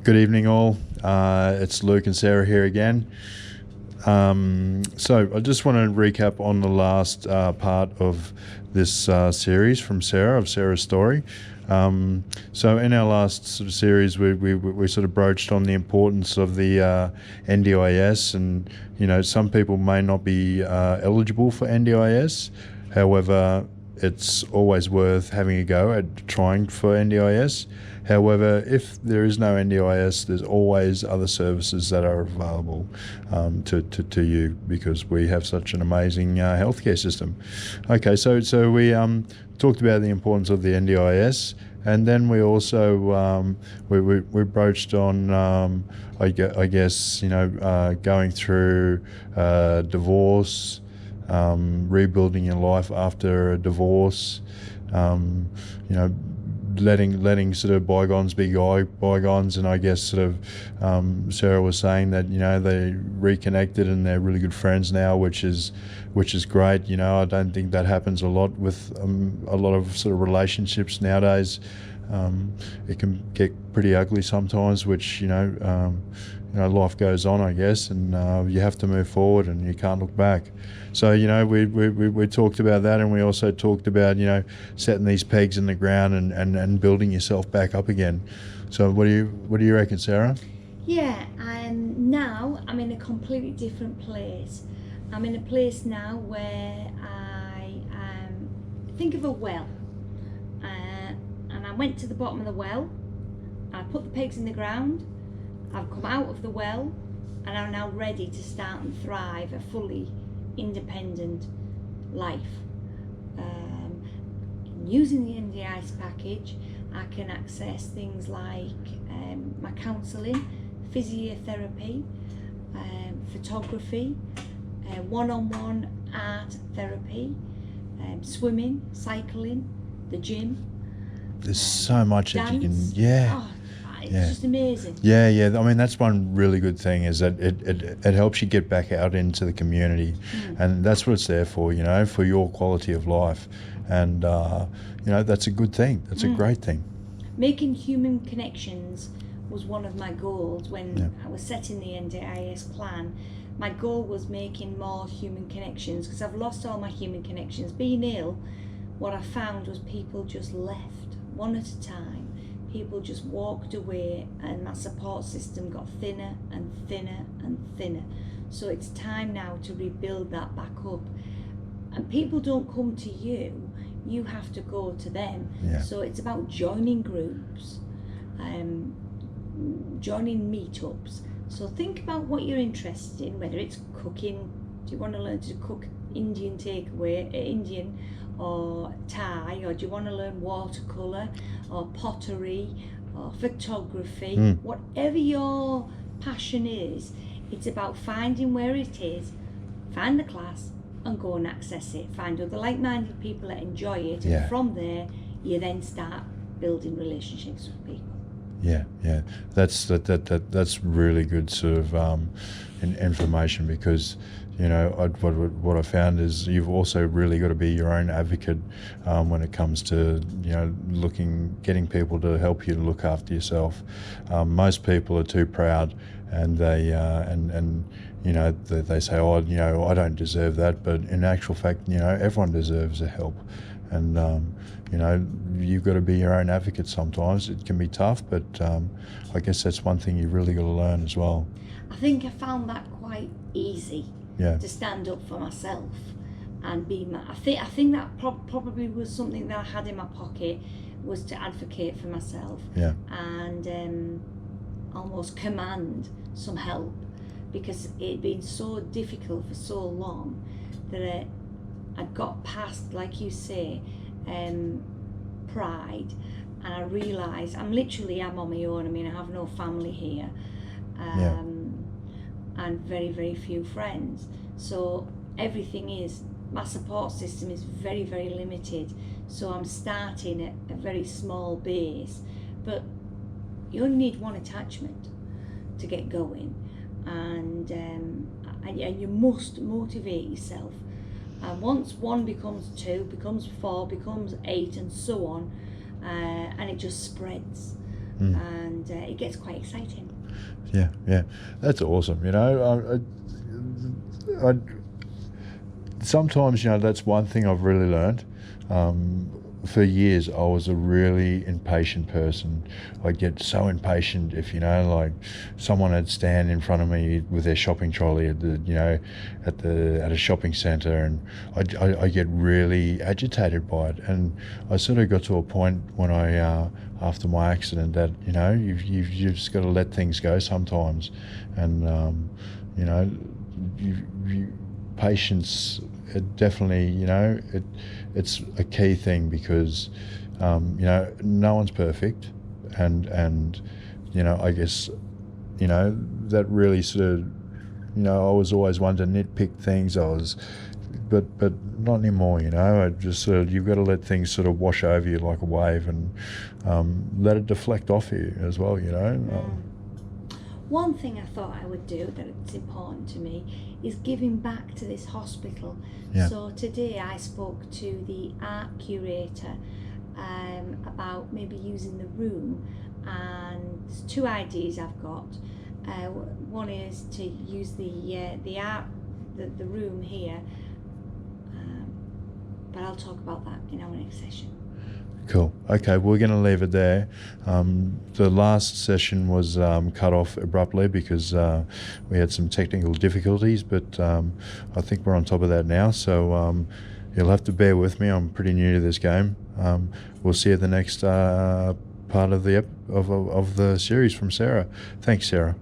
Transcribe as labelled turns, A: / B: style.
A: Good evening, all. It's Luke and Sarah here again. So I just want to recap on the last part of this series from Sarah, of Sarah's story. So in our last sort of series, we sort of broached on the importance of the NDIS, and some people may not be eligible for NDIS. However, it's always worth having a go at trying for NDIS. However, if there is no NDIS, there's always other services that are available to you, because we have such an amazing healthcare system. Okay, so we talked about the importance of the NDIS, and then we also we broached on I guess going through divorce, rebuilding your life after a divorce, letting sort of bygones be bygones. And I guess sort of Sarah was saying that they reconnected and they're really good friends now, which is great. I don't think that happens a lot with a lot of sort of relationships nowadays. It can get pretty ugly sometimes, which life goes on, I guess, and you have to move forward and you can't look back. So we talked about that, and we also talked about setting these pegs in the ground and building yourself back up again. So what do you reckon, Sarah?
B: Yeah, now I'm in a completely different place. I'm in a place now where I think of a well, and I went to the bottom of the well. I put the pegs in the ground. I've come out of the well, and I'm now ready to start and thrive a fully independent life. Using the NDIS package, I can access things like my counselling, physiotherapy, photography, one-on-one art therapy, swimming, cycling, the gym.
A: There's so much
B: dance.
A: that you can,
B: It's just amazing.
A: Yeah. I mean, that's one really good thing, is that it helps you get back out into the community, and that's what it's there for, for your quality of life, and that's a good thing. That's a great thing.
B: Making human connections was one of my goals when I was setting the NDIS plan. My goal was making more human connections, because I've lost all my human connections. Being ill, what I found was people just left one at a time. People just walked away, and my support system got thinner and thinner and thinner. So it's time now to rebuild that back up. And people don't come to you, you have to go to them. So it's about joining groups, joining meetups. So think about what you're interested in, whether it's cooking. Do you want to learn to cook Indian takeaway, Indian or Thai, or do you want to learn watercolour or pottery or photography? Whatever your passion is, it's about finding where it is, find the class and go and access it, find other like-minded people that enjoy it, and from there you then start building relationships with people. That's really good sort of information, because what I found is you've also really got to be your own advocate when it comes to getting people to help you to look after yourself. Most people are too proud, and they they say, I don't deserve that, but in actual fact, everyone deserves the help. And you've got to be your own advocate sometimes. It can be tough, but I guess that's one thing you've really got to learn as well. I think I found that quite easy, to stand up for myself and be I think that probably was something that I had in my pocket, was to advocate for myself and almost command some help, because it'd been so difficult for so long that I got past, like you say, pride, and I realised I'm on my own. I mean, I have no family here, and very, very few friends. So everything is, my support system is very, very limited. So I'm starting at a very small base, but you only need one attachment to get going, and you must motivate yourself. And once one becomes two, becomes four, becomes eight, and so on, and it just spreads.
C: and it gets quite exciting.
B: Yeah, that's awesome. You know, I sometimes, you know, that's one thing I've really learned. For years, I was a really impatient person. I'd get so impatient if, you know, like someone would stand in front of me with their shopping trolley at the, you know, at a shopping centre, and I get really agitated by it. And I sort of got to a point when I, after my accident, that, you know, you've just got to let things go sometimes, and you know, patience, it definitely, you know, it's a key thing, because you know, no one's perfect, and you know, I guess, you know, that really sort of, you know, I was always one to nitpick things. But not anymore. You know, I just sort of, you've got to let things sort of wash over you like a wave, and let it deflect off you as well. You know.
C: One thing I thought I would do that it's important to me is giving back to this hospital.
B: Yeah.
C: So today I spoke to the art curator about maybe using the room, and there's two ideas I've got. One is to use the art, the room here, but I'll talk about that in our next session.
B: Cool. Okay, we're going to leave it there. The last session was cut off abruptly because we had some technical difficulties, but I think we're on top of that now. So you'll have to bear with me. I'm pretty new to this game. We'll see you at the next part of the series from Sarah. Thanks, Sarah.